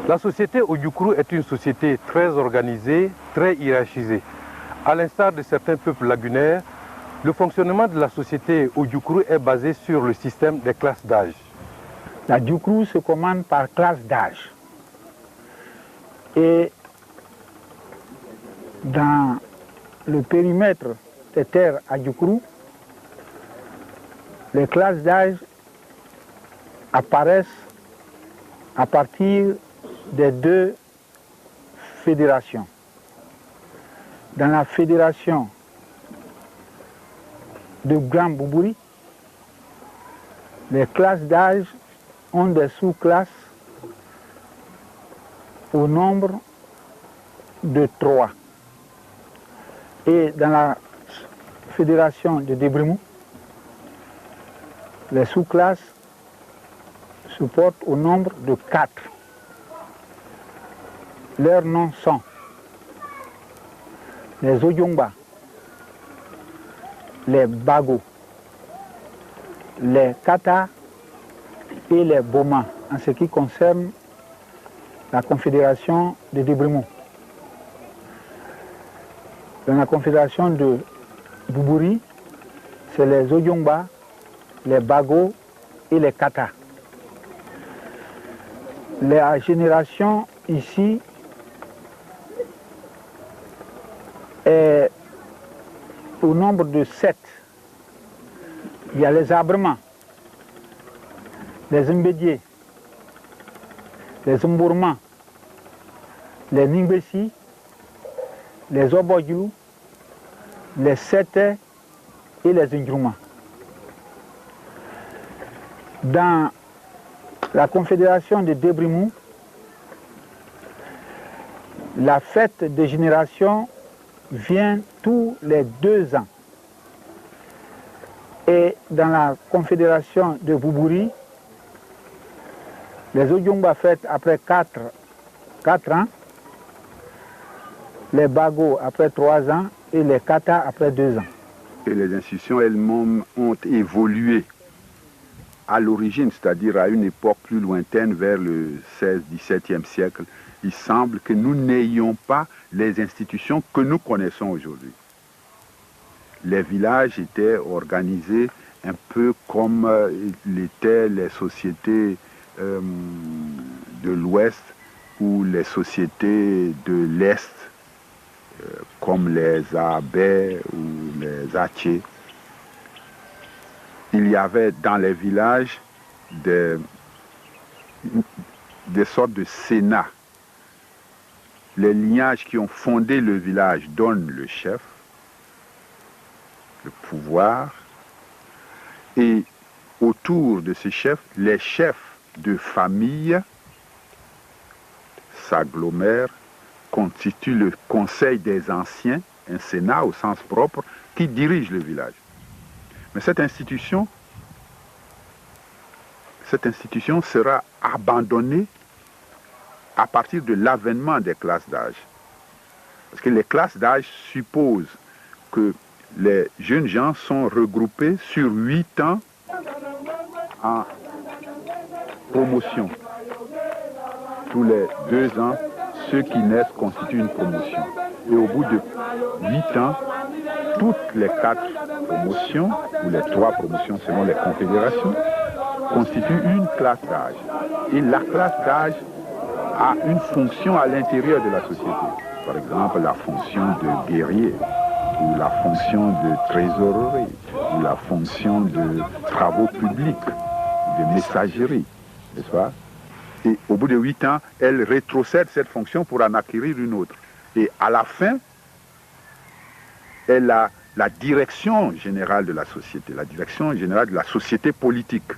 La société Ojukuru est une société très organisée, très hiérarchisée. À l'instar de certains peuples lagunaires, le fonctionnement de la société Ojukuru est basé sur le système des classes d'âge. La Djoukru se commande par classe d'âge. Et dans le périmètre des terres à Djoukru, les classes d'âge apparaissent à partir des deux fédérations. Dans la fédération de Grand Boubouri, les classes d'âge ont des sous-classes au nombre de 3. Et dans la fédération de Débrimou, les sous-classes se portent au nombre de 4. Leurs noms sont les Ojongba, les Bago, les Kata et les Boma, en ce qui concerne la confédération de Débrimou. Dans la confédération de Boubouri, c'est les Ojongba, les Bago et les Kata. La génération ici est au nombre de 7. Il y a les Abremans, les Mbédiés, les Mbourmans, les Ningbessi, les Obodjou, les Sete et les Ndjouma. Dans la confédération de Débrimou, la fête de génération vient tous les 2 ans. Et dans la confédération de Boubouri, les Ojongba fêtent après 4 ans, les Bago après 3 ans et les Kata après 2 ans. Et les institutions elles-mêmes ont évolué à l'origine, c'est-à-dire à une époque plus lointaine, vers le 16-17e siècle. Il semble que nous n'ayons pas les institutions que nous connaissons aujourd'hui. Les villages étaient organisés un peu comme l'étaient les sociétés de l'Ouest ou les sociétés de l'Est, comme les Abé ou les Atché. Il y avait dans les villages des sortes de sénats. Les lignages qui ont fondé le village donnent le chef, le pouvoir, et autour de ces chefs, les chefs de famille s'agglomèrent, constituent le conseil des anciens, un sénat au sens propre, qui dirige le village. Mais cette institution sera abandonnée à partir de l'avènement des classes d'âge. Parce que les classes d'âge supposent que les jeunes gens sont regroupés sur 8 ans en promotion. Tous les 2 ans, ceux qui naissent constituent une promotion. Et au bout de 8 ans, toutes les 4 promotions, ou les 3 promotions selon les confédérations, constituent une classe d'âge. Et la classe d'âge a une fonction à l'intérieur de la société. Par exemple, la fonction de guerrier, ou la fonction de trésorerie, ou la fonction de travaux publics, de messagerie, n'est-ce pas? Et au bout de 8 ans, elle rétrocède cette fonction pour en acquérir une autre. Et à la fin, elle a la direction générale de la société, la direction générale de la société politique.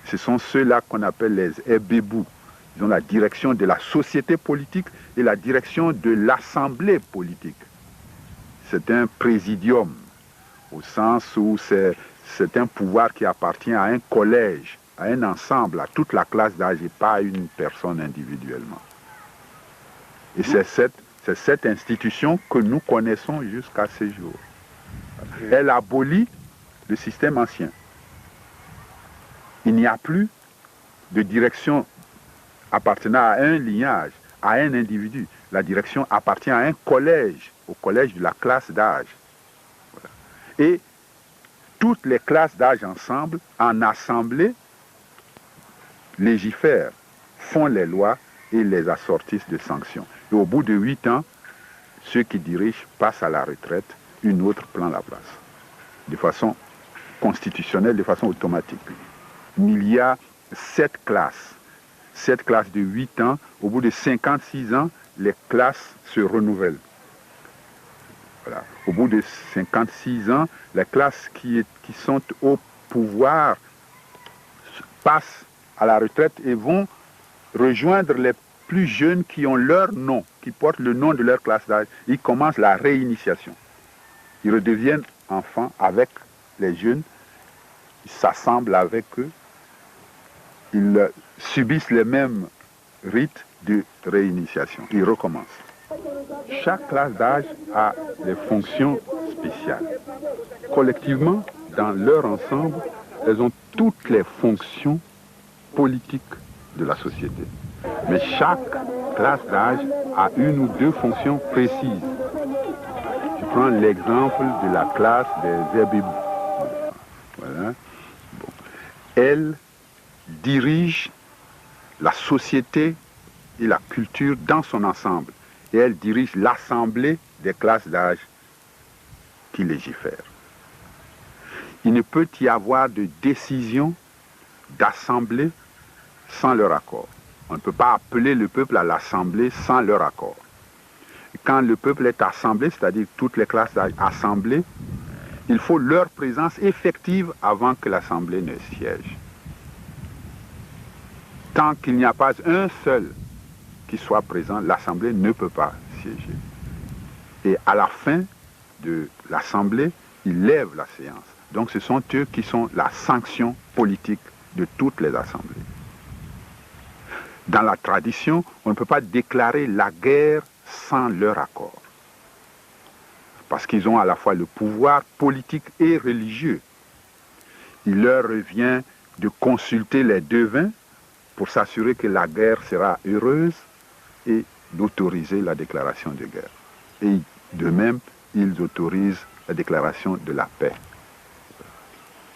Ce sont ceux-là qu'on appelle les ebébou. Ils ont la direction de la société politique et la direction de l'assemblée politique. C'est un présidium, au sens où c'est un pouvoir qui appartient à un collège, à un ensemble, à toute la classe d'âge et pas à une personne individuellement. Et c'est cette institution que nous connaissons jusqu'à ce jour. Elle abolit le système ancien. Il n'y a plus de direction appartenant à un lignage, à un individu. La direction appartient à un collège, au collège de la classe d'âge. Voilà. Et toutes les classes d'âge ensemble, en assemblée, légifèrent, font les lois et les assortissent de sanctions. Et au bout de 8 ans, ceux qui dirigent passent à la retraite, une autre prend la place, de façon constitutionnelle, de façon automatique. Il y a 7 classes de 8 ans. Au bout de 56 ans, les classes se renouvellent. Voilà. Au bout de 56 ans, les classes qui sont au pouvoir passent à la retraite et vont rejoindre les plus jeunes qui ont leur nom, qui portent le nom de leur classe d'âge. Ils commencent la réinitiation. Ils redeviennent enfants avec les jeunes, ils s'assemblent avec eux, ils subissent les mêmes rites de réinitiation. Ils recommencent. Chaque classe d'âge a des fonctions spéciales. Collectivement, dans leur ensemble, elles ont toutes les fonctions politiques de la société. Mais chaque classe d'âge a une ou deux fonctions précises. Je prends l'exemple de la classe des Zébébou. Voilà. Bon. Elle dirige la société et la culture dans son ensemble. Et elle dirige l'assemblée des classes d'âge qui légifèrent. Il ne peut y avoir de décision d'assemblée sans leur accord. On ne peut pas appeler le peuple à l'assemblée sans leur accord. Quand le peuple est assemblé, c'est-à-dire toutes les classes d'âge assemblées, il faut leur présence effective avant que l'assemblée ne siège. Tant qu'il n'y a pas un seul qui soit présent, l'assemblée ne peut pas siéger. Et à la fin de l'assemblée, ils lèvent la séance. Donc ce sont eux qui sont la sanction politique de toutes les assemblées. Dans la tradition, on ne peut pas déclarer la guerre sans leur accord. Parce qu'ils ont à la fois le pouvoir politique et religieux. Il leur revient de consulter les devins pour s'assurer que la guerre sera heureuse et d'autoriser la déclaration de guerre. Et de même, ils autorisent la déclaration de la paix.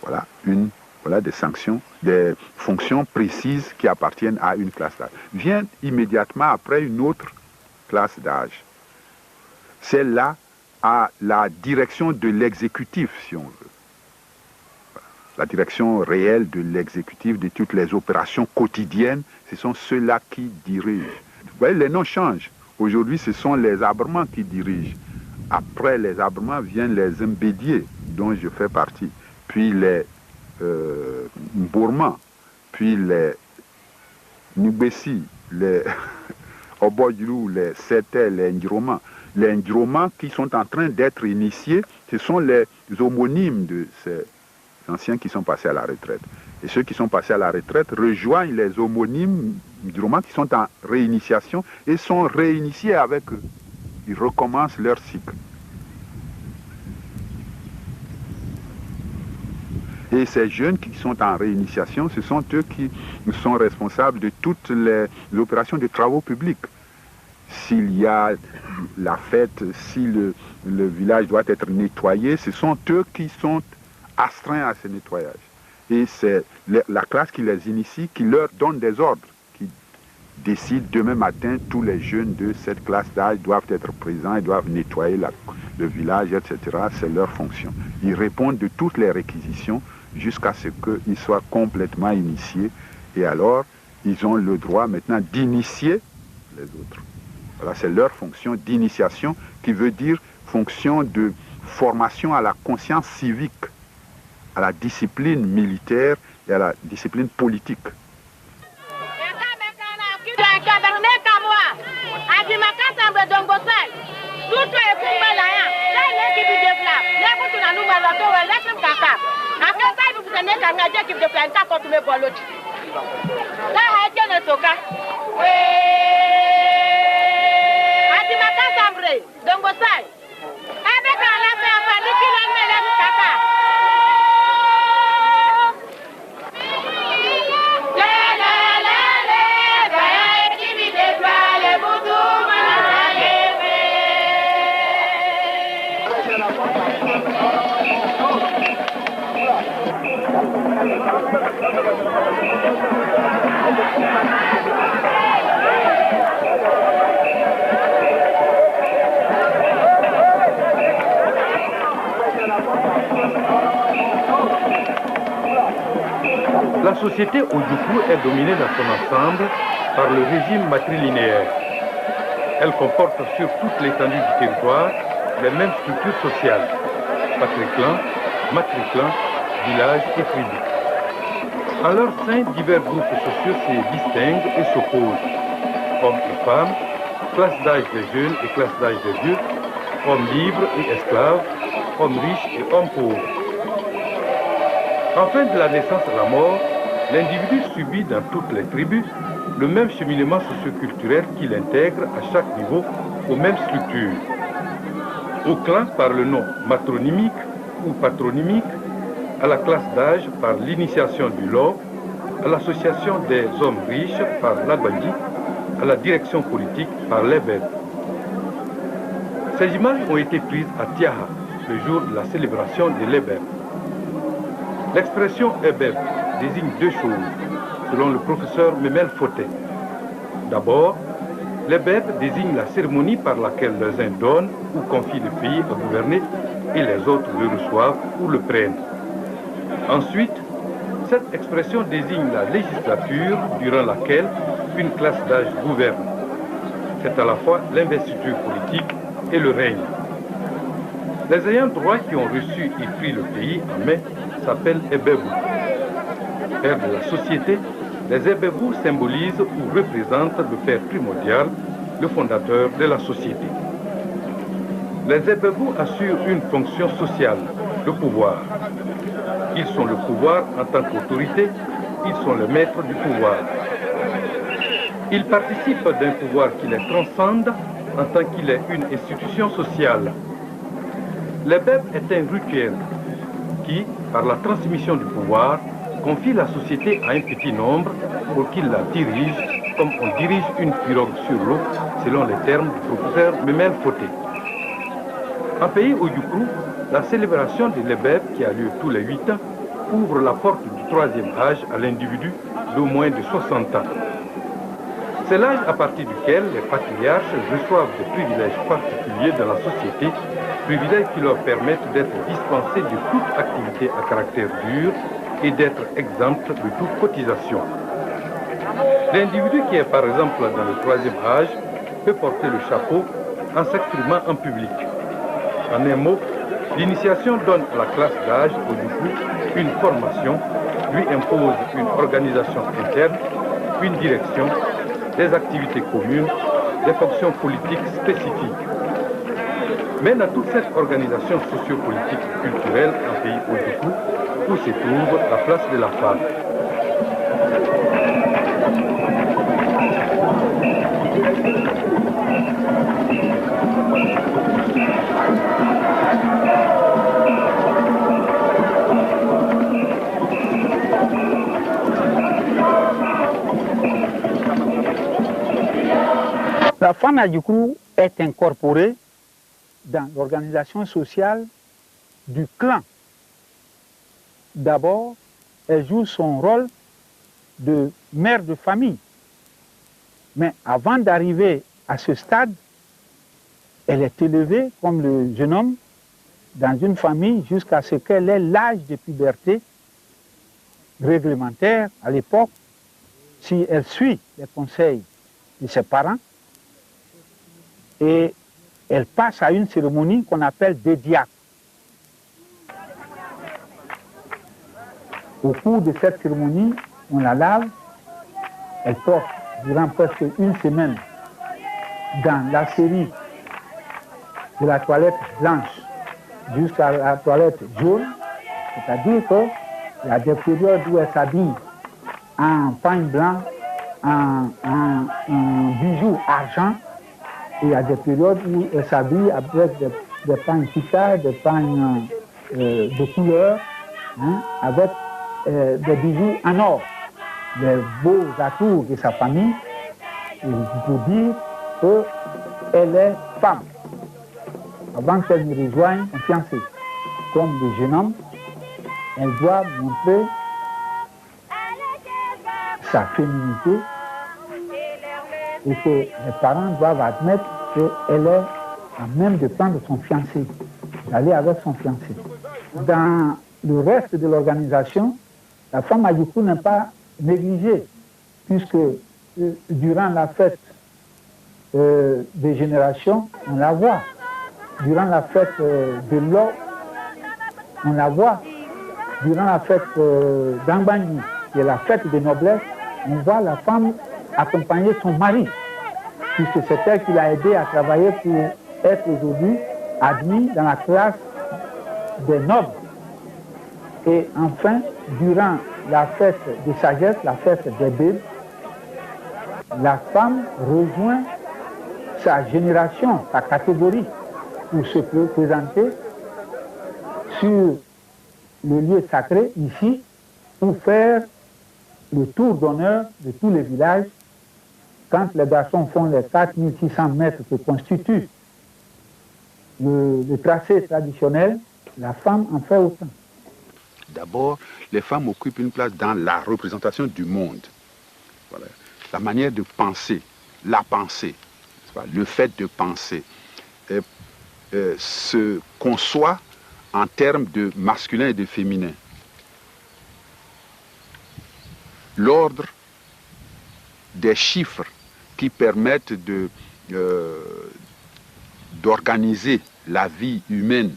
Voilà des sanctions, des fonctions précises qui appartiennent à une classe d'âge. Vient immédiatement après une autre classe d'âge. Celle-là a la direction de l'exécutif, si on veut. La direction réelle de l'exécutif, de toutes les opérations quotidiennes, ce sont ceux-là qui dirigent. Vous voyez, les noms changent. Aujourd'hui, ce sont les Abremans qui dirigent. Après les Abremans viennent les Mbédiés, dont je fais partie. Puis les Bourmans, puis les Nubessi, les Obodjulou, les Sété, les Ndjiroma. Les Ndjiroma qui sont en train d'être initiés, ce sont les homonymes de ces anciens qui sont passés à la retraite. Et ceux qui sont passés à la retraite rejoignent les homonymes Ndjiroma qui sont en réinitiation et sont réinitiés avec eux. Ils recommencent leur cycle. Et ces jeunes qui sont en réinitiation, ce sont eux qui sont responsables de toutes les opérations de travaux publics. S'il y a la fête, si le village doit être nettoyé, ce sont eux qui sont astreints à ce nettoyage. Et c'est la classe qui les initie, qui leur donne des ordres, qui décide demain matin, tous les jeunes de cette classe d'âge doivent être présents, ils doivent nettoyer le village, etc. C'est leur fonction. Ils répondent de toutes les réquisitions jusqu'à ce qu'ils soient complètement initiés. Et alors, ils ont le droit maintenant d'initier les autres. Voilà, c'est leur fonction d'initiation qui veut dire fonction de formation à la conscience civique, à la discipline militaire et à la discipline politique. La société Ojukwu est dominée dans son ensemble par le régime matrilinéaire. Elle comporte sur toute l'étendue du territoire les mêmes structures sociales, patriclan, matriclan, village et tribu. En leur sein, divers groupes sociaux se distinguent et s'opposent. Hommes et femmes, classe d'âge des jeunes et classe d'âge des vieux, hommes libres et esclaves, hommes riches et hommes pauvres. Enfin, de la naissance à la mort, l'individu subit dans toutes les tribus le même cheminement socioculturel qu'il intègre à chaque niveau aux mêmes structures. Au clan par le nom matronymique ou patronymique, à la classe d'âge par l'initiation du law, à l'association des hommes riches par l'Agbanji, à la direction politique par l'Ebeb. Ces images ont été prises à Tiaha, le jour de la célébration de l'Ebeb. L'expression Ebeb désigne deux choses, selon le professeur Memel Foté. D'abord, l'Ebeb désigne la cérémonie par laquelle les uns donnent ou confient le pays à gouverner et les autres le reçoivent ou le prennent. Ensuite, cette expression désigne la législature durant laquelle une classe d'âge gouverne. C'est à la fois l'investiture politique et le règne. Les ayants droit qui ont reçu et pris le pays en main s'appellent Ebebou. Père de la société, les Ebebou symbolisent ou représentent le père primordial, le fondateur de la société. Les Ebebou assurent une fonction sociale, le pouvoir. Ils sont le pouvoir en tant qu'autorité, ils sont les maîtres du pouvoir. Ils participent d'un pouvoir qui les transcende en tant qu'il est une institution sociale. L'Ebeb est un rituel qui, par la transmission du pouvoir, confie la société à un petit nombre pour qu'il la dirige comme on dirige une pirogue sur l'eau, selon les termes du professeur Memel Foté. En pays Ojukwu, la célébration de l'Ebeb, qui a lieu tous les 8 ans, ouvre la porte du troisième âge à l'individu d'au moins de 60 ans. C'est l'âge à partir duquel les patriarches reçoivent des privilèges particuliers dans la société, privilèges qui leur permettent d'être dispensés de toute activité à caractère dur et d'être exempts de toute cotisation. L'individu qui est par exemple dans le troisième âge peut porter le chapeau en s'exprimant en public. En un mot, l'initiation donne à la classe d'âge Ojukwu une formation, lui impose une organisation interne, une direction, des activités communes, des fonctions politiques spécifiques. Mais dans toute cette organisation sociopolitique et culturelle en pays Ojukwu, où se trouve la place de la femme. La femme Ojukwu est incorporée dans l'organisation sociale du clan. D'abord, elle joue son rôle de mère de famille. Mais avant d'arriver à ce stade, elle est élevée comme le jeune homme dans une famille jusqu'à ce qu'elle ait l'âge de puberté réglementaire à l'époque. Si elle suit les conseils de ses parents, et elle passe à une cérémonie qu'on appelle dédiaque. Au cours de cette cérémonie, on la lave, elle porte durant presque une semaine dans la série de la toilette blanche jusqu'à la toilette jaune, c'est-à-dire qu'il y a des périodes où elle s'habille en pagne blanc, en bijoux argent, et il y a des périodes où elle s'habille avec des pagnes tissées, des pagnes de couleur, hein, avec des bijoux en or, les beaux atours de sa famille, pour dire qu'elle est femme. Avant qu'elle ne rejoigne un fiancé, comme le jeune homme, elle doit montrer sa féminité et que les parents doivent admettre qu'elle est à même de prendre son fiancé, d'aller avec son fiancé. Dans le reste de l'organisation, la femme à Yukuru n'est pas négligée, puisque durant la fête des générations, on la voit. Durant la fête de l'eau, on la voit. Durant la fête d'Angbangi, qui est la fête des noblesses, on voit la femme accompagner son mari, puisque c'est elle qui l'a aidé à travailler pour être aujourd'hui admis dans la classe des nobles. Et enfin, durant la fête de sagesse, la fête des bébés, la femme rejoint sa génération, sa catégorie, pour se présenter sur le lieu sacré, ici, pour faire le tour d'honneur de tous les villages. Quand les garçons font les 4600 mètres que constitue le tracé traditionnel, la femme en fait autant. D'abord, les femmes occupent une place dans la représentation du monde. Voilà. La manière de penser, la pensée, le fait de penser, se conçoit en termes de masculin et de féminin. L'ordre des chiffres qui permettent d'organiser la vie humaine,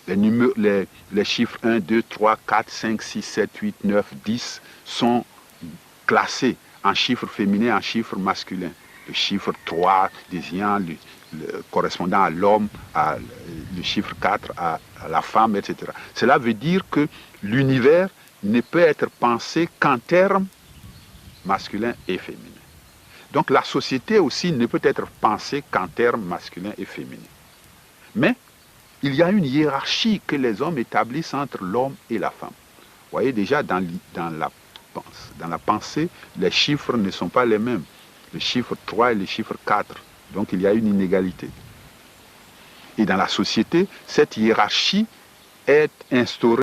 les chiffres 1, 2, 3, 4, 5, 6, 7, 8, 9, 10 sont classés en chiffres féminins, en chiffres masculins. Le chiffre 3 désignant correspondant à l'homme, le chiffre 4 à la femme, etc. Cela veut dire que l'univers ne peut être pensé qu'en termes masculins et féminins. Donc la société aussi ne peut être pensée qu'en termes masculins et féminins. Mais il y a une hiérarchie que les hommes établissent entre l'homme et la femme. Vous voyez déjà dans la pensée, les chiffres ne sont pas les mêmes. Le chiffre 3 et le chiffre 4. Donc il y a une inégalité. Et dans la société, cette hiérarchie est instaurée